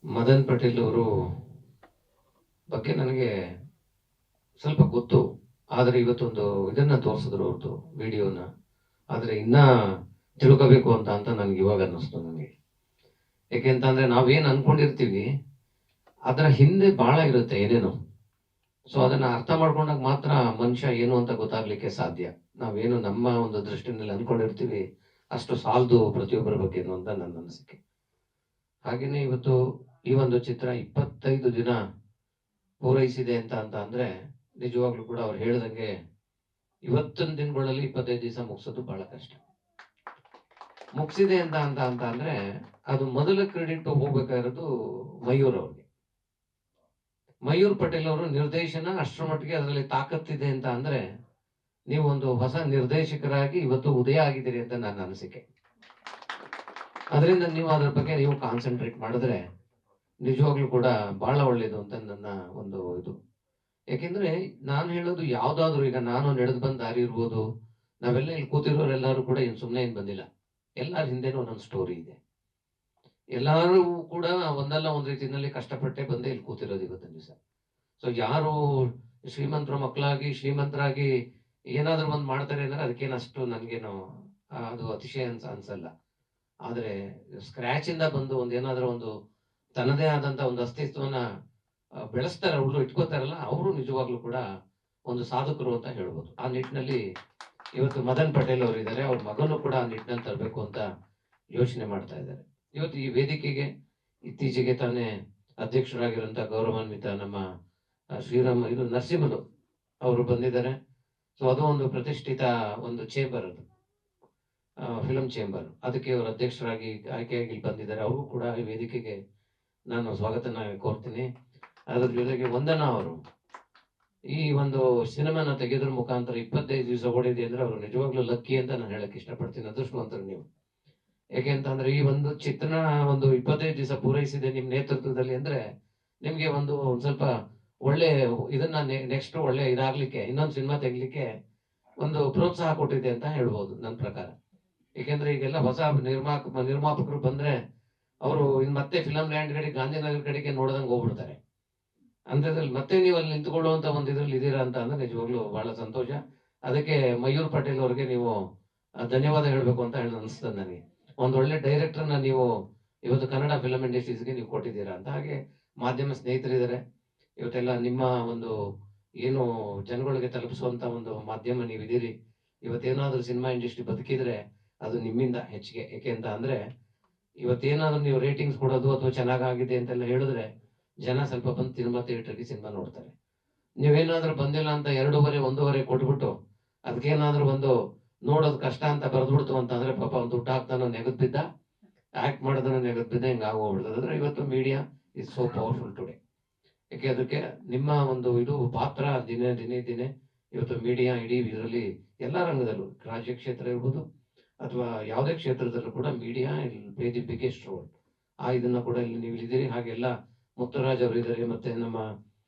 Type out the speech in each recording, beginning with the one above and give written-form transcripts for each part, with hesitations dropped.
ಮದನ್ ಪಟೇಲ್ ಅವರು ಬಗ್ಗೆ ನನಗೆ ಸ್ವಲ್ಪ ಗೊತ್ತು. ಆದರೆ ಇವತ್ತೊಂದು ಇದನ್ನ ತೋರಿಸಿದ್ರು ಅವ್ರದ್ದು ವಿಡಿಯೋನ. ಆದರೆ ಇನ್ನ ತಿಳ್ಕೋಬೇಕು ಅಂತ ನನಗೆ ಇವಾಗ ಅನ್ನಿಸ್ತು ನನಗೆ. ಯಾಕೆಂತಂದ್ರೆ ನಾವೇನು ಅನ್ಕೊಂಡಿರ್ತೀವಿ ಅದರ ಹಿಂದೆ ಬಹಳ ಇರುತ್ತೆ ಏನೇನೋ. ಸೊ ಅದನ್ನ ಅರ್ಥ ಮಾಡ್ಕೊಂಡಾಗ ಮಾತ್ರ ಮನುಷ್ಯ ಏನು ಅಂತ ಗೊತ್ತಾಗ್ಲಿಕ್ಕೆ ಸಾಧ್ಯ. ನಾವೇನು ನಮ್ಮ ಒಂದು ದೃಷ್ಟಿನಲ್ಲಿ ಅನ್ಕೊಂಡಿರ್ತೀವಿ ಅಷ್ಟು ಸಾಲದು ಪ್ರತಿಯೊಬ್ಬರ ಬಗ್ಗೆನು ಅಂತ ನನ್ನ ಅನಿಸಿಕೆ. ಹಾಗೇನೆ ಇವತ್ತು ಈ ಒಂದು ಚಿತ್ರ 25 ದಿನ ಪೂರೈಸಿದೆ ಅಂತ ಅಂದ್ರೆ ನಿಜವಾಗ್ಲೂ ಕೂಡ ಅವ್ರು ಹೇಳ್ದಂಗೆ ಇವತ್ತಿನ ದಿನಗಳಲ್ಲಿ 25 ದಿವಸ ಮುಗಿಸೋದು ಬಹಳ ಕಷ್ಟ. ಮುಗಿಸಿದೆ ಅಂತ ಅಂದ್ರೆ ಅದು ಮೊದಲ ಕ್ರೆಡಿಟ್ ಹೋಗ್ಬೇಕಾಗಿರೋದು ಮಯೂರ್ ಅವ್ರಿಗೆ. ಮಯೂರ್ ಪಟೇಲ್ ಅವರು ನಿರ್ದೇಶನ ಅಷ್ಟರ ಮಟ್ಟಿಗೆ ಅದರಲ್ಲಿ ತಾಕತ್ತಿದೆ ಅಂತ ಅಂದ್ರೆ ನೀವು ಒಂದು ಹೊಸ ನಿರ್ದೇಶಕರಾಗಿ ಇವತ್ತು ಉದಯ ಆಗಿದ್ದೀರಿ ಅಂತ ನನ್ನ ಅನಿಸಿಕೆ. ಅದರಿಂದ ನೀವು ಅದ್ರ ಬಗ್ಗೆ ನೀವು ಕಾನ್ಸಂಟ್ರೇಟ್ ಮಾಡಿದ್ರೆ ನಿಜವಾಗ್ಲೂ ಕೂಡ ಬಹಳ ಒಳ್ಳೇದು ಅಂತ ನನ್ನ ಒಂದು ಇದು. ಯಾಕೆಂದ್ರೆ ನಾನು ಹೇಳೋದು ಯಾವ್ದಾದ್ರು, ಈಗ ನಾನು ನಡೆದು ಬಂದ ದಾರಿ ಇರ್ಬೋದು, ನಾವೆಲ್ಲ ಇಲ್ಲಿ ಕೂತಿರೋರೆಲ್ಲರೂ ಕೂಡ ಏನ್ ಸುಮ್ಮನೆ ಏನ್ ಬಂದಿಲ್ಲ. ಎಲ್ಲರ ಹಿಂದೆನೂ ಒಂದೊಂದು ಸ್ಟೋರಿ ಇದೆ. ಎಲ್ಲರೂ ಕೂಡ ಒಂದಲ್ಲ ಒಂದ್ ರೀತಿಯಲ್ಲಿ ಕಷ್ಟಪಟ್ಟೆ ಬಂದೇ ಇಲ್ಲಿ ಕೂತಿರೋದು ಇವತ್ತಿನ ದಿವಸ. ಸೊ ಯಾರು ಶ್ರೀಮಂತರ ಮಕ್ಕಳಾಗಿ ಶ್ರೀಮಂತರಾಗಿ ಏನಾದ್ರೂ ಒಂದ್ ಮಾಡ್ತಾರೆ ಅಂದ್ರೆ ಅದಕ್ಕೇನು ಅಷ್ಟು ನನ್ಗೇನು ಅದು ಅತಿಶಯ ಅನ್ಸಲ್ಲ. ಆದ್ರೆ ಸ್ಕ್ರಾಚ್ ಇಂದ ಬಂದು ಏನಾದ್ರೂ ಒಂದು ತನ್ನದೇ ಆದಂತ ಒಂದು ಅಸ್ತಿತ್ವನ ಬೆಳೆಸ್ತಾರೆ, ಅವರು ಇಟ್ಕೋತಾರಲ್ಲ, ಅವರು ನಿಜವಾಗ್ಲೂ ಕೂಡ ಒಂದು ಸಾಧಕರು ಅಂತ ಹೇಳ್ಬೋದು. ಆ ನಿಟ್ಟಿನಲ್ಲಿ ಇವತ್ತು ಮದನ್ ಪಟೇಲ್ ಅವರು ಇದ್ದಾರೆ, ಅವ್ರ ಮಗನು ಕೂಡ ಆ ನಿಟ್ಟಿನಲ್ಲಿ ತರಬೇಕು ಅಂತ ಯೋಚನೆ ಮಾಡ್ತಾ ಇದ್ದಾರೆ. ಇವತ್ತು ಈ ವೇದಿಕೆಗೆ ಇತ್ತೀಚೆಗೆ ತಾನೇ ಅಧ್ಯಕ್ಷರಾಗಿರುವಂತ ಗೌರವಾನ್ವಿತ ನಮ್ಮ ಶ್ರೀರಾಮ್ ಇದು ನರಸಿಂಹಲು ಅವರು ಬಂದಿದ್ದಾರೆ. ಸೊ ಅದು ಒಂದು ಪ್ರತಿಷ್ಠಿತ ಒಂದು ಚೇಂಬರ್, ಅದು ಫಿಲಂ ಚೇಂಬರ್, ಅದಕ್ಕೆ ಅವರು ಅಧ್ಯಕ್ಷರಾಗಿ ಆಯ್ಕೆಯಾಗಿ ಇಲ್ಲಿ ಬಂದಿದ್ದಾರೆ. ಅವ್ರಿಗೂ ಕೂಡ ಈ ವೇದಿಕೆಗೆ ನಾನು ಸ್ವಾಗತನ ಕೋರ್ತೀನಿ. ಅದ್ರ ಜೊತೆಗೆ ವಂದನಾ ಅವರು ಈ ಒಂದು ಸಿನಿಮಾನ ತೆಗೆಯೋದ್ರ ಮುಖಾಂತರ 25 ದಿವಸ ಓಡಿದೆ ಅಂದ್ರೆ ಅವರು ನಿಜವಾಗ್ಲೂ ಲಕ್ಕಿ ಅಂತ ನಾನು ಹೇಳಕ್ ಇಷ್ಟಪಡ್ತೀನಿ. ಅದೃಷ್ಟವಂತರು ನೀವು. ಯಾಕೆಂತಂದ್ರೆ ಈ ಒಂದು ಚಿತ್ರಣ ಒಂದು 25 ದಿವಸ ಪೂರೈಸಿದೆ ನಿಮ್ ನೇತೃತ್ವದಲ್ಲಿ ಅಂದ್ರೆ ನಿಮ್ಗೆ ಒಂದ್ ಸ್ವಲ್ಪ ಒಳ್ಳೆ ಇದನ್ನ ನೆಕ್ಸ್ಟ್ ಒಳ್ಳೆ ಇದಾಗ್ಲಿಕ್ಕೆ ಇನ್ನೊಂದು ಸಿನಿಮಾ ತೆಗಿಲಿಕ್ಕೆ ಒಂದು ಪ್ರೋತ್ಸಾಹ ಕೊಟ್ಟಿದೆ ಅಂತ ಹೇಳ್ಬೋದು ನನ್ನ ಪ್ರಕಾರ. ಏಕೆಂದ್ರೆ ಈಗೆಲ್ಲ ಹೊಸ ನಿರ್ಮಾಪಕರು ಬಂದ್ರೆ ಅವರು ಇನ್ ಮತ್ತೆ ಫಿಲಂ ಲ್ಯಾಂಡ್ ಕಡೆ ಗಾಂಧಿನಗರ ಕಡೆಗೆ ನೋಡ್ದಂಗೆ ಹೋಗ್ಬಿಡ್ತಾರೆ. ಅಂಥದ್ರಲ್ಲಿ ಮತ್ತೆ ನೀವು ಅಲ್ಲಿ ನಿಂತ್ಕೊಳ್ಳುವಂತ ಒಂದು ಇದ್ರಲ್ಲಿ ಇದೀರಾ ಅಂತ ಅಂದ್ರೆ ನಿಜವಾಗ್ಲೂ ಬಹಳ ಸಂತೋಷ. ಅದಕ್ಕೆ ಮಯೂರ್ ಪಟೇಲ್ ಅವ್ರಿಗೆ ನೀವು ಧನ್ಯವಾದ ಹೇಳ್ಬೇಕು ಅಂತ ಹೇಳಿ ಅನಿಸ್ತದೆ ನನಗೆ. ಒಂದು ಒಳ್ಳೆ ಡೈರೆಕ್ಟರ್ನ ನೀವು ಇವತ್ತು ಕನ್ನಡ ಫಿಲಂ ಇಂಡಸ್ಟ್ರೀಸ್ಗೆ ನೀವು ಕೊಟ್ಟಿದ್ದೀರಾ ಅಂತ. ಹಾಗೆ ಮಾಧ್ಯಮ ಸ್ನೇಹಿತರಿದ್ದಾರೆ, ಇವತ್ತೆಲ್ಲ ನಿಮ್ಮ ಒಂದು ಏನು ಜನಗಳಿಗೆ ತಲುಪಿಸುವಂತ ಒಂದು ಮಾಧ್ಯಮ ನೀವಿದ್ದೀರಿ. ಇವತ್ತೇನಾದ್ರೂ ಸಿನಿಮಾ ಇಂಡಸ್ಟ್ರಿ ಬದುಕಿದ್ರೆ ಅದು ನಿಮ್ಮಿಂದ ಹೆಚ್ಚಿಗೆ. ಏಕೆ ಅಂತ ಅಂದ್ರೆ ಇವತ್ತೇನಾದ್ರೂ ನೀವು ರೇಟಿಂಗ್ಸ್ ಕೊಡೋದು ಅಥವಾ ಚೆನ್ನಾಗಾಗಿದೆ ಅಂತೆಲ್ಲ ಹೇಳಿದ್ರೆ ಜನ ಸ್ವಲ್ಪ ಬಂದು ಸಿನಿಮಾ ಥಿಯೇಟರ್ಗೆ ಸಿನಿಮಾ ನೋಡ್ತಾರೆ. ನೀವೇನಾದ್ರೂ ಬಂದಿಲ್ಲ ಅಂತ 2.5-1.5 ಕೊಟ್ಬಿಟ್ಟು ಅದಕ್ಕೇನಾದ್ರೂ ಒಂದು ನೋಡೋದು ಕಷ್ಟ ಅಂತ ಬರೆದ್ಬಿಡ್ತು ಅಂತ ಅಂದ್ರೆ ಪಾಪ ಒಂದು ದುಡ್ಡು ಹಾಕ್ತಾನೋ ನೆಗದ್ ಬಿದ್ದ, ಆಕ್ಟ್ ಮಾಡಿದನೋ ನೆಗದ್ ಬಿದ್ದ, ಹಿಂಗೆ ಆಗೋಗ್ಬಿಡ್ತದೆ. ಅಂದ್ರೆ ಇವತ್ತು media is so powerful today. ಯಾಕೆ ಅದಕ್ಕೆ ನಿಮ್ಮ ಒಂದು ಇದು ಪಾತ್ರ ದಿನೇ ದಿನೇ ದಿನೇ ಇವತ್ತು ಮೀಡಿಯಾ ಇಡೀ ಇದರಲ್ಲಿ ಎಲ್ಲ ರಂಗದಲ್ಲೂ, ರಾಜ್ಯ ಕ್ಷೇತ್ರ ಇರ್ಬೋದು ಅಥವಾ ಯಾವುದೇ ಕ್ಷೇತ್ರದಲ್ಲೂ ಕೂಡ media play the biggest role. ಇದನ್ನ ಕೂಡ ಇಲ್ಲಿ ನೀವು ಇದ್ದೀರಿ. ಹಾಗೆಲ್ಲ ಮುತ್ತುರಾಜ್ ಅವರು ಇದ್ದಾರೆ, ಮತ್ತೆ ನಮ್ಮ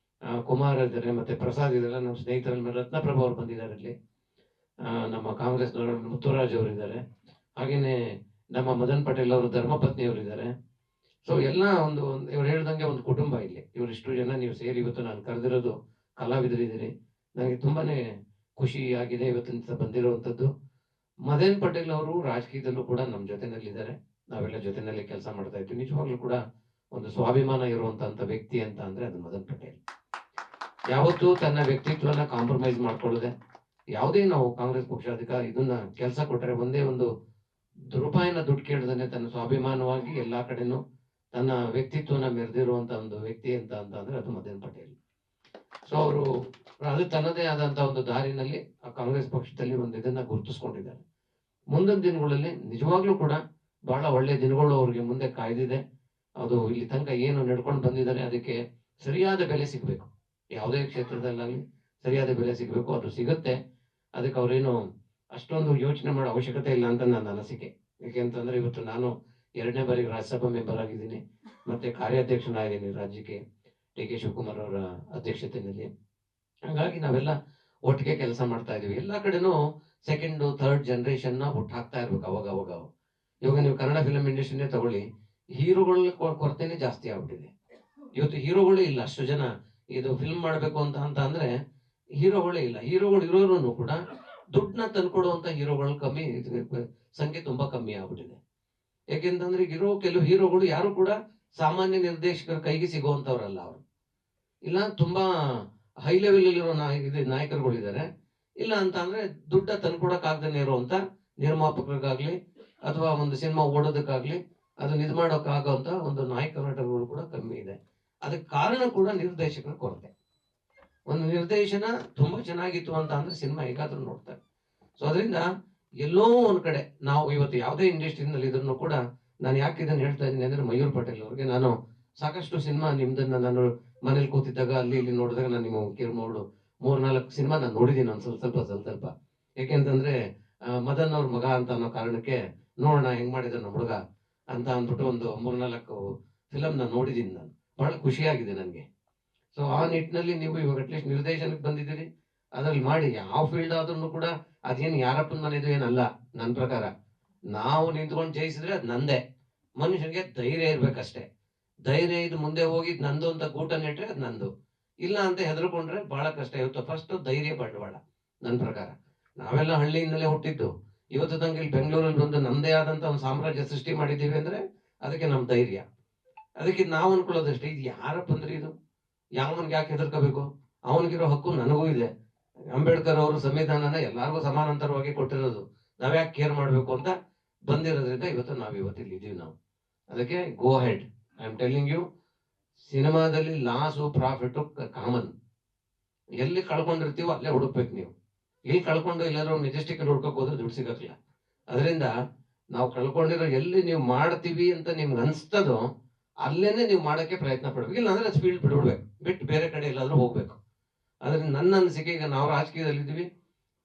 ಕುಮಾರ್ ಇದ್ದಾರೆ, ಮತ್ತೆ ಪ್ರಸಾದ್ ಇದ್ದಾರೆ, ನಮ್ಮ ಸ್ನೇಹಿತರಲ್ಲಿ ರತ್ನಪ್ರಭಾ ಅವರು ಬಂದಿದ್ದಾರೆ ಇಲ್ಲಿ, ನಮ್ಮ ಕಾಂಗ್ರೆಸ್ನವರು ಮುತ್ತುರಾಜ್ ಅವರು ಇದ್ದಾರೆ, ಹಾಗೇನೆ ನಮ್ಮ ಮದನ್ ಪಟೇಲ್ ಅವರು ಧರ್ಮಪತ್ನಿ ಅವರು ಇದ್ದಾರೆ. ಸೊ ಎಲ್ಲ ಒಂದು ಇವ್ರು ಹೇಳ್ದಂಗೆ ಒಂದು ಕುಟುಂಬ ಇಲ್ಲಿ. ಇಷ್ಟು ಜನ ನೀವು ಸೇರಿ ಇವತ್ತು ನಾನು ಕರೆದಿರೋದು ಕಲಾವಿದರಿದ್ದೀರಿ. ನನಗೆ ತುಂಬಾನೇ ಖುಷಿ ಆಗಿದೆ ಇವತ್ತಿನ ಬಂದಿರುವಂಥದ್ದು. ಮದನ್ ಪಟೇಲ್ ಅವರು ರಾಜಕೀಯದಲ್ಲೂ ಕೂಡ ನಮ್ಮ ಜೊತೆನಲ್ಲಿದ್ದಾರೆ, ನಾವೆಲ್ಲ ಜೊತೆನಲ್ಲಿ ಕೆಲಸ ಮಾಡ್ತಾ ಇದ್ವಿ. ನಿಜವಾಗ್ಲೂ ಕೂಡ ಒಂದು ಸ್ವಾಭಿಮಾನ ಇರುವಂತ ವ್ಯಕ್ತಿ ಅಂತ ಅಂದ್ರೆ ಅದು ಮದನ್ ಪಟೇಲ್. ಯಾವತ್ತೂ ತನ್ನ ವ್ಯಕ್ತಿತ್ವನ ಕಾಂಪ್ರಮೈಸ್ ಮಾಡ್ಕೊಳ್ಳದೆ, ಯಾವುದೇ ನಾವು ಕಾಂಗ್ರೆಸ್ ಪಕ್ಷಾಧಿಕಾರ ಇದನ್ನ ಕೆಲಸ ಕೊಟ್ಟರೆ ಒಂದೇ ಒಂದು ರೂಪಾಯಿನ ದುಡ್ಡು ಕೇಳದೇನೆ ತನ್ನ ಸ್ವಾಭಿಮಾನವಾಗಿ ಎಲ್ಲಾ ಕಡೆನೂ ತನ್ನ ವ್ಯಕ್ತಿತ್ವನ ಮೆರೆದಿರುವಂತ ಒಂದು ವ್ಯಕ್ತಿ ಅಂತ ಅಂದ್ರೆ ಅದು ಮದನ್ ಪಟೇಲ್. ಸೊ ಅವರು ಅದು ತನ್ನದೇ ಆದಂತ ಒಂದು ದಾರಿನಲ್ಲಿ ಆ ಕಾಂಗ್ರೆಸ್ ಪಕ್ಷದಲ್ಲಿ ಒಂದು ಇದನ್ನ ಗುರುತಿಸ್ಕೊಂಡಿದ್ದಾರೆ. ಮುಂದಿನ ದಿನಗಳಲ್ಲಿ ನಿಜವಾಗ್ಲೂ ಕೂಡ ಬಹಳ ಒಳ್ಳೆ ದಿನಗಳು ಅವ್ರಿಗೆ ಮುಂದೆ ಕಾಯ್ದಿದೆ. ಅದು ಇಲ್ಲಿ ತನಕ ಏನು ನಡ್ಕೊಂಡು ಬಂದಿದ್ದಾರೆ ಅದಕ್ಕೆ ಸರಿಯಾದ ಬೆಲೆ ಸಿಗ್ಬೇಕು. ಯಾವುದೇ ಕ್ಷೇತ್ರದಲ್ಲಾಗಲಿ ಸರಿಯಾದ ಬೆಲೆ ಸಿಗ್ಬೇಕು, ಅದು ಸಿಗುತ್ತೆ. ಅದಕ್ಕೆ ಅವ್ರೇನು ಅಷ್ಟೊಂದು ಯೋಚನೆ ಮಾಡೋ ಅವಶ್ಯಕತೆ ಇಲ್ಲ ಅಂತ ನನ್ನ ಅನಿಸಿಕೆ. ಯಾಕೆಂತಂದ್ರೆ ಇವತ್ತು ನಾನು 2ನೇ ಬಾರಿಗೆ ರಾಜ್ಯಸಭಾ ಮೆಂಬರ್ ಆಗಿದ್ದೀನಿ, ಮತ್ತೆ ಕಾರ್ಯಾಧ್ಯಕ್ಷನಾಗಿದ್ದೀನಿ ರಾಜ್ಯಕ್ಕೆ ಡಿ.ಕೆ. ಶಿವಕುಮಾರ್ ಅವರ ಅಧ್ಯಕ್ಷತೆಯಲ್ಲಿ. ಹಾಗಾಗಿ ನಾವೆಲ್ಲ ಒಟ್ಟಿಗೆ ಕೆಲಸ ಮಾಡ್ತಾ ಇದೀವಿ. ಎಲ್ಲಾ ಕಡೆನೂ ಸೆಕೆಂಡ್ ಥರ್ಡ್ ಜನರೇಷನ್ ನ ಹುಟ್ಟು ಹಾಕ್ತಾ ಇರ್ಬೇಕು ಅವಾಗ ಅವಾಗ. ಇವಾಗ ನೀವು ಕನ್ನಡ ಫಿಲಂ ಇಂಡಸ್ಟ್ರಿನೇ ತಗೊಳ್ಳಿ, ಹೀರೋಗಳ ಕೊರತೆನೇ ಜಾಸ್ತಿ ಆಗ್ಬಿಟ್ಟಿದೆ. ಇವತ್ತು ಹೀರೋಗಳೇ ಇಲ್ಲ, ಅಷ್ಟು ಜನ ಇದು ಫಿಲ್ಮ್ ಮಾಡ್ಬೇಕು ಅಂತ ಅಂದ್ರೆ ಹೀರೋಗಳೇ ಇಲ್ಲ. ಹೀರೋಗಳು ಇರೋರು ಕೂಡ ದುಡ್ಡನ್ನ ತಂದ್ಕೊಡುವಂತ ಹೀರೋಗಳು ಕಮ್ಮಿ, ಸಂಖ್ಯೆ ತುಂಬಾ ಕಮ್ಮಿ ಆಗ್ಬಿಟ್ಟಿದೆ. ಯಾಕೆಂತಂದ್ರೆ ಈಗ ಇರೋ ಕೆಲವು ಹೀರೋಗಳು ಯಾರು ಕೂಡ ಸಾಮಾನ್ಯ ನಿರ್ದೇಶಕರ ಕೈಗೆ ಸಿಗುವಂತವ್ರಲ್ಲ ಅವರು. ಇಲ್ಲ ತುಂಬಾ ಹೈ ಲೆವೆಲ್ ಇರೋ ನಾಯಕರುಗಳಿದ್ದಾರೆ. ಇಲ್ಲ ಅಂತ ಅಂದ್ರೆ ದುಡ್ಡ ತಂದ್ಕೊಡಕ್ ಆಗದೇನೆ ಇರುವಂತ ನಿರ್ಮಾಪಕರಿಗಾಗ್ಲಿ ಅಥವಾ ಒಂದು ಸಿನಿಮಾ ಓಡೋದಕ್ಕಾಗ್ಲಿ ಅದನ್ನ ಇದು ಮಾಡೋಕ್ ಆಗೋಂತ ಒಂದು ನಾಯಕ ನಟರುಗಳು ಕೂಡ ಕಮ್ಮಿ ಇದೆ. ಅದಕ್ಕೆ ಕಾರಣ ಕೂಡ ನಿರ್ದೇಶಕರ ಕೊರತೆ. ಒಂದು ನಿರ್ದೇಶನ ತುಂಬಾ ಚೆನ್ನಾಗಿತ್ತು ಅಂತ ಅಂದ್ರೆ ಸಿನಿಮಾ ಹೇಗಾದ್ರೂ ನೋಡ್ತಾರೆ. ಸೊ ಅದರಿಂದ ಎಲ್ಲೋ ಒಂದ್ ಕಡೆ ನಾವು ಇವತ್ತು ಯಾವುದೇ ಇಂಡಸ್ಟ್ರಿನಲ್ಲಿ ಇದ್ರೂ ಕೂಡ, ನಾನು ಯಾಕೆ ಇದನ್ನ ಹೇಳ್ತಾ ಇದ್ದೀನಿ ಅಂದ್ರೆ ಮಯೂರ್ ಪಟೇಲ್ ಅವ್ರಿಗೆ ನಾನು ಸಾಕಷ್ಟು ಸಿನಿಮಾ ನಿಮ್ದನ್ನ ನಾನು ಮನೇಲಿ ಕೂತಿದ್ದಾಗ ಅಲ್ಲಿ ಇಲ್ಲಿ ನೋಡಿದಾಗ ನಾನು ನಿಮ್ಮ ಮೂರ್ನಾಲ್ಕು ಸಿನಿಮಾ ನಾನು ನೋಡಿದ್ದೀನಿ ಒಂದು ಸ್ವಲ್ಪ. ಯಾಕೆಂತಂದ್ರೆ ಮದನ್ ಅವ್ರ ಮಗ ಅಂತ ಅನ್ನೋ ಕಾರಣಕ್ಕೆ ನೋಡೋಣ ಹೆಂಗ್ ಮಾಡಿದ ನಮ್ಮ ಹುಡುಗ ಅಂತ ಅಂದ್ಬಿಟ್ಟು ಒಂದು 3-4 ಫಿಲಮ್ ನಾನು ನೋಡಿದ್ದೀನಿ. ನಾನು ಬಹಳ ಖುಷಿಯಾಗಿದೆ ನನಗೆ. ಸೊ ಆ ನಿಟ್ಟಿನಲ್ಲಿ ನೀವು ಇವಾಗ ಅಟ್ಲೀಸ್ಟ್ ನಿರ್ದೇಶನಕ್ಕೆ ಬಂದಿದ್ದೀರಿ, ಅದ್ರಲ್ಲಿ ಮಾಡಿ. ಯಾವ ಫೀಲ್ಡ್ ಆದ್ರೂ ಕೂಡ ಅದೇನು ಯಾರಪ್ಪನ ಮನೆದು ಏನಲ್ಲ ನನ್ನ ಪ್ರಕಾರ. ನಾವು ನಿಂತ್ಕೊಂಡು ಜಯಿಸಿದ್ರೆ ಅದು ನಂದೇ. ಮನುಷ್ಯನಿಗೆ ಧೈರ್ಯ ಇರ್ಬೇಕಷ್ಟೇ. ಧೈರ್ಯ ಇದು ಮುಂದೆ ಹೋಗಿ ನಂದು ಅಂತ ಗೂಟ ನೆಟ್ರೆ ಅದು ನಂದು, ಇಲ್ಲ ಅಂತ ಹೆದರ್ಕೊಂಡ್ರೆ ಬಹಳ ಕಷ್ಟ. ಇವತ್ತು ಫಸ್ಟ್ ಧೈರ್ಯ ಬಂಡವಾಳ ನನ್ನ ಪ್ರಕಾರ. ನಾವೆಲ್ಲ ಹಳ್ಳಿಯಿಂದಲೇ ಹುಟ್ಟಿದ್ದು, ಇವತ್ತು ತನಕ ಇಲ್ಲಿ ಬೆಂಗಳೂರಲ್ಲಿ ಬಂದು ನಮ್ದೇ ಆದಂತ ಒಂದು ಸಾಮ್ರಾಜ್ಯ ಸೃಷ್ಟಿ ಮಾಡಿದ್ದೀವಿ ಅಂದ್ರೆ ಅದಕ್ಕೆ ನಮ್ ಧೈರ್ಯ. ಅದಕ್ಕೆ ನಾವು ಅನ್ಕೊಳ್ಳೋದಷ್ಟೇ, ಇದು ಯಾರಪ್ಪ ಅಂದ್ರೆ ಇದು ಯಾವನ್ಗೆ ಯಾಕೆ ಹೆದರ್ಕೋಬೇಕು, ಅವನಿಗಿರೋ ಹಕ್ಕು ನನಗೂ ಇದೆ. ಅಂಬೇಡ್ಕರ್ ಅವರು ಸಂವಿಧಾನನ ಎಲ್ಲಾರ್ಗೂ ಸಮಾನಾಂತರವಾಗಿ ಕೊಟ್ಟಿರೋದು, ನಾವ್ಯಾಕೆ ಕೇರ್ ಮಾಡ್ಬೇಕು ಅಂತ ಬಂದಿರೋದ್ರಿಂದ ಇವತ್ತು ಇಲ್ಲಿ ಇದೀವಿ ನಾವು. ಅದಕ್ಕೆ go ahead, I am telling you. ಸಿನಿಮಾದಲ್ಲಿ ಲಾಸು ಪ್ರಾಫಿಟ್ ಕಾಮನ್. ಎಲ್ಲಿ ಕಳ್ಕೊಂಡಿರ್ತೀವೋ ಅಲ್ಲೇ ಹುಡುಕ್ಬೇಕು ನೀವು. ಇಲ್ಲಿ ಕಳ್ಕೊಂಡು ಎಲ್ಲರೂ ಮೆಜೆಸ್ಟಿಕ್ ಅಲ್ಲಿ ಹುಡ್ಕೋಕ್ ಹೋದ್ರೆ ದುಡ್ಡು ಸಿಗಕ್ಕಿಲ್ಲ. ಅದರಿಂದ ನಾವು ಕಳ್ಕೊಂಡಿರೋ ಎಲ್ಲಿ ನೀವು ಮಾಡ್ತೀವಿ ಅಂತ ನಿಮ್ಗೆ ಅನ್ಸ್ತದೋ ಅಲ್ಲೇನೆ ನೀವು ಮಾಡಕ್ಕೆ ಪ್ರಯತ್ನ ಪಡ್ಬೇಕು. ಇಲ್ಲ ಅಂದ್ರೆ ಫೀಲ್ಡ್ ಬಿಟ್ಟು ಬೇರೆ ಕಡೆ ಎಲ್ಲಾದ್ರೂ ಹೋಗ್ಬೇಕು. ಆದ್ರೆ ನನ್ನ ಅನಿಸಿಕೆ, ಈಗ ನಾವು ರಾಜಕೀಯದಲ್ಲಿ ಇದ್ವಿ,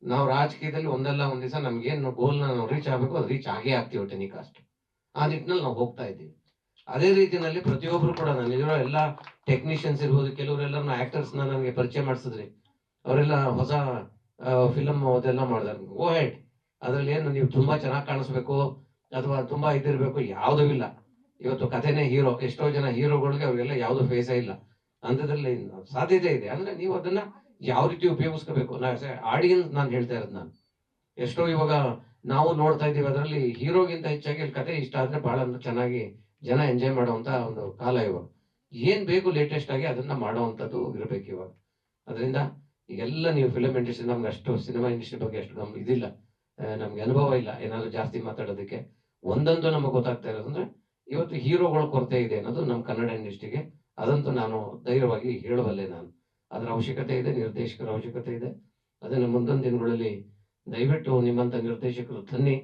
ನಾವು ರಾಜಕೀಯದಲ್ಲಿ ಒಂದಲ್ಲ ಒಂದ್ ದಿವಸ ನಮ್ಗೇನು ಗೋಲ್ನ ನಾವು ರೀಚ್ ಆಗ್ಬೇಕು, ಅದು ರೀಚ್ ಆಗೇ ಆಗ್ತೀವಿ ಟೆನಿಕಾಸ್ಟ್. ಆ ನಿಟ್ಟಿನಲ್ಲಿ ನಾವು ಹೋಗ್ತಾ ಇದ್ದೀವಿ. ಅದೇ ರೀತಿಯಲ್ಲಿ ಪ್ರತಿಯೊಬ್ರು ಕೂಡ ನಲ್ಲಿರೋ ಎಲ್ಲ ಟೆಕ್ನಿಷಿಯನ್ಸ್ ಇರ್ಬೋದು, ಕೆಲವರೆಲ್ಲ ಆಕ್ಟರ್ಸ್ ನನಗೆ ಪರಿಚಯ ಮಾಡಿಸಿದ್ರಿ. ಅವರೆಲ್ಲ ಹೊಸ ಫಿಲಮ್ ಅದೆಲ್ಲ ಮಾಡಿದಾರೆ. ಗೋ ಹೆಡ್. ಅದ್ರಲ್ಲಿ ಏನು ನೀವು ತುಂಬಾ ಚೆನ್ನಾಗಿ ಕಾಣಿಸ್ಬೇಕು ಅಥವಾ ತುಂಬಾ ಇದಿರ್ಬೇಕು ಯಾವುದೂ ಇಲ್ಲ. ಇವತ್ತು ಕಥೆನೇ ಹೀರೋ. ಎಷ್ಟೋ ಜನ ಹೀರೋಗಳಿಗೆ ಅವ್ರಿಗೆಲ್ಲ ಯಾವ್ದು ಫೇಸೇ ಇಲ್ಲ. ಅಂಥದ್ರಲ್ಲಿ ಸಾಧ್ಯತೆ ಇದೆ. ಅಂದ್ರೆ ನೀವು ಅದನ್ನ ಯಾವ ರೀತಿ ಉಪಯೋಗಿಸ್ಕೋಬೇಕು, ಆಡಿಯನ್ಸ್ ನಾನು ಹೇಳ್ತಾ ಇರೋದು. ನಾನು ಎಷ್ಟೋ ಇವಾಗ ನಾವು ನೋಡ್ತಾ ಇದೀವಿ, ಅದರಲ್ಲಿ ಹೀರೋಗಿಂತ ಹೆಚ್ಚಾಗಿ ಅಲ್ಲಿ ಕತೆ ಇಷ್ಟ ಆದ್ರೆ ಬಹಳ ಚೆನ್ನಾಗಿ ಜನ ಎಂಜಾಯ್ ಮಾಡುವಂತ ಒಂದು ಕಾಲ ಇವಾಗ. ಏನ್ ಬೇಕು ಲೇಟೆಸ್ಟ್ ಆಗಿ ಅದನ್ನ ಮಾಡುವಂತದ್ದು ಇರ್ಬೇಕು ಇವಾಗ. ಅದರಿಂದ ಈಗೆಲ್ಲ ನೀವು ಫಿಲಂ ಇಂಡಸ್ಟ್ರಿ, ನಮ್ಗೆ ಅಷ್ಟು ಸಿನಿಮಾ ಇಂಡಸ್ಟ್ರಿ ಬಗ್ಗೆ ಅಷ್ಟು ಇದಿಲ್ಲ, ನಮ್ಗೆ ಅನುಭವ ಇಲ್ಲ ಏನಾದ್ರು ಜಾಸ್ತಿ ಮಾತಾಡೋದಕ್ಕೆ. ಒಂದಂತೂ ನಮಗೆ ಗೊತ್ತಾಗ್ತಾ ಇರೋದಂದ್ರೆ ಇವತ್ತು ಹೀರೋಗಳ ಕೊರತೆ ಇದೆ ಅನ್ನೋದು ನಮ್ಮ ಕನ್ನಡ ಇಂಡಸ್ಟ್ರಿಗೆ. ಅದಂತೂ ನಾನು ಧೈರ್ಯವಾಗಿ ಹೇಳಬಲ್ಲೆ. ನಾನು ಅದರ ಅವಶ್ಯಕತೆ ಇದೆ, ನಿರ್ದೇಶಕರ ಅವಶ್ಯಕತೆ ಇದೆ. ಅದನ್ನು ಮುಂದೊಂದು ದಿನಗಳಲ್ಲಿ ದಯವಿಟ್ಟು ನಿಮ್ಮಂತ ನಿರ್ದೇಶಕರು ತನ್ನಿ,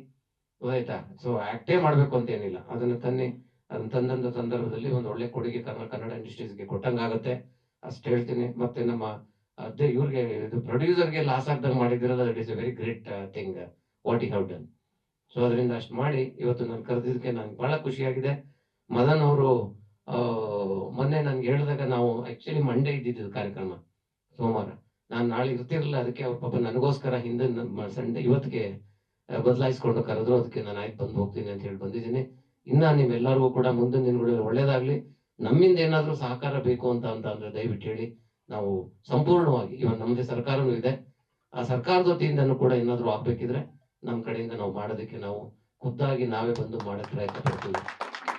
ಗೊತ್ತಾಯ್ತಾ? ಸೊ ಆಕ್ಟೇ ಮಾಡ್ಬೇಕು ಅಂತ ಏನಿಲ್ಲ, ಅದನ್ನ ತನ್ನಿ. ಅದನ್ನ ತಂದಂತ ಸಂದರ್ಭದಲ್ಲಿ ಒಂದು ಒಳ್ಳೆ ಕೊಡುಗೆ ಕನ್ನಡ ಇಂಡಸ್ಟ್ರೀಸ್ಗೆ ಕೊಟ್ಟಂಗಾಗುತ್ತೆ, ಅಷ್ಟು ಹೇಳ್ತೀನಿ. ಮತ್ತೆ ನಮ್ಮ ಅದೇ ಇವ್ರಿಗೆ ಇದು ಪ್ರೊಡ್ಯೂಸರ್ಗೆ ಲಾಸ್ ಆಗ್ದಂಗೆ ಮಾಡಿದಿರಲ್ಲ, that is a very great thing what you have done. So ಅದರಿಂದ ಅಷ್ಟು ಮಾಡಿ ಇವತ್ತು ನಾನು ಕರೆದಿದ್ದಕ್ಕೆ ನಂಗೆ ಬಹಳ ಖುಷಿಯಾಗಿದೆ. ಮದನ್ ಅವರು ಮೊನ್ನೆ ನನ್ಗೆ ಹೇಳಿದಾಗ, ನಾವು ಆಕ್ಚುಲಿ ಮಂಡೇ ಇದ್ದಿದ್ದು ಕಾರ್ಯಕ್ರಮ, ಸೋಮವಾರ. ನಾನು ನಾಳೆ ಇರ್ತಿರಲಿಲ್ಲ, ಅದಕ್ಕೆ ಅವ್ರ ಪಾಪ ನನಗೋಸ್ಕರ ಹಿಂದೆ ಸಂಡೆ ಇವತ್ತಿಗೆ ಬದಲಾಯಿಸ್ಕೊಂಡು ಕರೆದ್ರು. ಅದಕ್ಕೆ ನಾನು ಆಯ್ತು ಬಂದು ಹೋಗ್ತೀನಿ ಅಂತ ಹೇಳಿ ಬಂದಿದ್ದೀನಿ. ಇನ್ನ ನಿಮ್ಮೆಲ್ಲರಿಗೂ ಕೂಡ ಮುಂದಿನ ದಿನಗಳಲ್ಲಿ ಒಳ್ಳೇದಾಗ್ಲಿ. ನಮ್ಮಿಂದ ಏನಾದ್ರೂ ಸಹಕಾರ ಬೇಕು ಅಂತ ಅಂದ್ರೆ ದಯವಿಟ್ಟು ಹೇಳಿ. ನಾವು ಸಂಪೂರ್ಣವಾಗಿ, ಇವಾಗ ನಮ್ದೇ ಸರ್ಕಾರನೂ ಇದೆ, ಆ ಸರ್ಕಾರದ ವತಿಯಿಂದನೂ ಕೂಡ ಏನಾದ್ರೂ ಆಗ್ಬೇಕಿದ್ರೆ ನಮ್ಮ ಕಡೆಯಿಂದ ನಾವು ಮಾಡೋದಕ್ಕೆ ನಾವು ಖುದ್ದಾಗಿ ನಾವೇ ಬಂದು ಮಾಡಕ್ ಪ್ರಯತ್ನ ಪಡ್ತೀವಿ.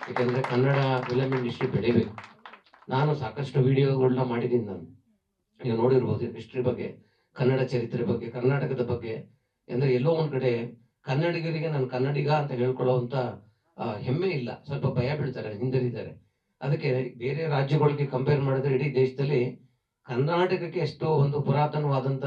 ಯಾಕಂದ್ರೆ ಕನ್ನಡ ಫಿಲಂ ಇಂಡಸ್ಟ್ರಿ ಬೆಳಿಬೇಕು. ನಾನು ಸಾಕಷ್ಟು ವಿಡಿಯೋಗಳನ್ನ ಮಾಡಿದ್ದೀನಿ. ನಾನು ನೀವು ನೋಡಿರ್ಬೋದು, ಹಿಸ್ಟ್ರಿ ಬಗ್ಗೆ, ಕನ್ನಡ ಚರಿತ್ರೆ ಬಗ್ಗೆ, ಕರ್ನಾಟಕದ ಬಗ್ಗೆ. ಅಂದ್ರೆ ಎಲ್ಲೋ ಒಂದ್ ಕಡೆ ಕನ್ನಡಿಗರಿಗೆ ನಾನು ಕನ್ನಡಿಗ ಅಂತ ಹೇಳ್ಕೊಳ್ಳುವಂತ ಹೆಮ್ಮೆ ಇಲ್ಲ, ಸ್ವಲ್ಪ ಭಯ ಬೀಳ್ತಾರೆ, ಹಿಂದಿದ್ದಾರೆ. ಅದಕ್ಕೆ ಬೇರೆ ರಾಜ್ಯಗಳಿಗೆ ಕಂಪೇರ್ ಮಾಡಿದ್ರೆ ಇಡೀ ದೇಶದಲ್ಲಿ ಕರ್ನಾಟಕಕ್ಕೆ ಎಷ್ಟು ಒಂದು ಪುರಾತನವಾದಂತ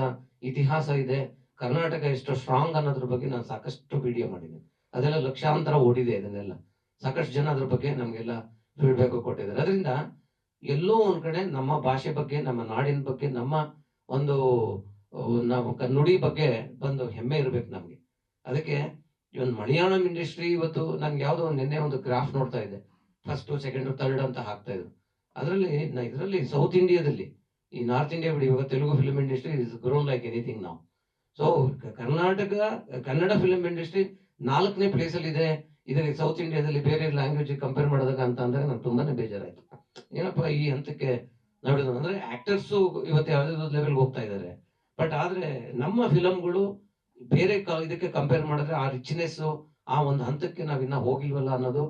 ಇತಿಹಾಸ ಇದೆ, ಕರ್ನಾಟಕ ಎಷ್ಟು ಸ್ಟ್ರಾಂಗ್ ಅನ್ನೋದ್ರ ಬಗ್ಗೆ ನಾನು ಸಾಕಷ್ಟು ವಿಡಿಯೋ ಮಾಡಿದ್ದೀನಿ. ಅದೆಲ್ಲ ಲಕ್ಷಾಂತರ ಓಡಿದೆ. ಅದನ್ನೆಲ್ಲ ಸಾಕಷ್ಟು ಜನ ಅದ್ರ ಬಗ್ಗೆ ನಮ್ಗೆಲ್ಲ ಫೀಡ್ಬ್ಯಾಕ್ ಕೊಟ್ಟಿದ್ದಾರೆ. ಅದರಿಂದ ಎಲ್ಲೋ ಒಂದ್ ಕಡೆ ನಮ್ಮ ಭಾಷೆ ಬಗ್ಗೆ, ನಮ್ಮ ನಾಡಿನ ಬಗ್ಗೆ, ನಮ್ಮ ಒಂದು ನಾವು ನುಡಿ ಬಗ್ಗೆ ಬಂದು ಹೆಮ್ಮೆ ಇರ್ಬೇಕು ನಮ್ಗೆ. ಅದಕ್ಕೆ ಇವನ್ ಮಲಯಾಳಂ ಇಂಡಸ್ಟ್ರಿ ಇವತ್ತು ನನ್ಗೆ ಯಾವ್ದೋ ನಿನ್ನೆ ಒಂದು ಗ್ರಾಫ್ ನೋಡ್ತಾ ಇದ್ದೆ, ಫಸ್ಟ್ ಸೆಕೆಂಡ್ ಥರ್ಡ್ ಅಂತ ಹಾಕ್ತಾ ಇದ್ರು. ಇದರಲ್ಲಿ ಸೌತ್ ಇಂಡಿಯಾದಲ್ಲಿ, ಈ ನಾರ್ತ್ ಇಂಡಿಯಾ ಬಿಡಿ, ಇವಾಗ Telugu film industry is grown like anything ನಾವು. So Karnataka Kannada film industry 4ನೇ ಪ್ಲೇಸ್ ಅಲ್ಲಿ ಇದೆ. ಇದಕ್ಕೆ ಸೌತ್ ಇಂಡಿಯಾದಲ್ಲಿ ಬೇರೆ ಲ್ಯಾಂಗ್ವೇಜ್ ಕಂಪೇರ್ ಮಾಡಿದಾಗ ಅಂತ ಅಂದಾಗ ನಂಗೆ ತುಂಬಾನೇ ಬೇಜಾರಾಯ್ತು. ಏನಪ್ಪ ಈ ಹಂತಕ್ಕೆ ನೋಡಿದ್ರು ಅಂದ್ರೆ ಆಕ್ಟರ್ಸು ಇವತ್ತು ಯಾವ್ದಾದ್ರು ಲೆವೆಲ್ಗೆ ಹೋಗ್ತಾ ಇದ್ದಾರೆ. ಬಟ್ ಆದ್ರೆ ನಮ್ಮ ಫಿಲಮ್ಗಳು ಬೇರೆ ಇದಕ್ಕೆ ಕಂಪೇರ್ ಮಾಡಿದ್ರೆ ಆ ರಿಚ್ನೆಸ್, ಆ ಒಂದು ಹಂತಕ್ಕೆ ನಾವಿನ್ನ ಹೋಗಿಲ್ವಲ್ಲ ಅನ್ನೋದು,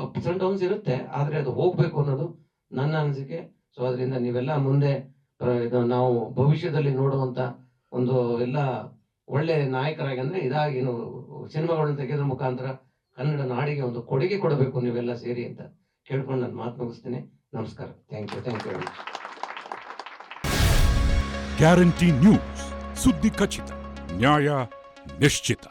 ಅಪ್ಸ್ ಅಂಡ್ ಡೌನ್ಸ್ ಇರುತ್ತೆ, ಆದ್ರೆ ಅದು ಹೋಗ್ಬೇಕು ಅನ್ನೋದು ನನ್ನ ಅನಿಸಿಕೆ. ಸೊ ಅದರಿಂದ ನೀವೆಲ್ಲ ಮುಂದೆ ಇದು ನಾವು ಭವಿಷ್ಯದಲ್ಲಿ ನೋಡುವಂತ ಒಂದು ಎಲ್ಲ ಒಳ್ಳೆ ನಾಯಕರಾಗಿ ಅಂದ್ರೆ ಇದಾಗಿ ಸಿನಿಮಾಗಳನ್ನ ತೆಗೆಯೋದ್ರ ಮುಖಾಂತರ ಕನ್ನಡ ನಾಡಿಗೆ ಒಂದು ಕೊಡುಗೆ ಕೊಡಬೇಕು ನೀವೆಲ್ಲ ಸೇರಿ ಅಂತ ಕೇಳ್ಕೊಂಡು ನಾನು ಮಾತು ಮುಗಿಸ್ತೀನಿ. ನಮಸ್ಕಾರ. Thank you. ಗ್ಯಾರಂಟಿ ನ್ಯೂಸ್, ಸುದ್ದಿ ಖಚಿತ, ನ್ಯಾಯ ನಿಶ್ಚಿತ.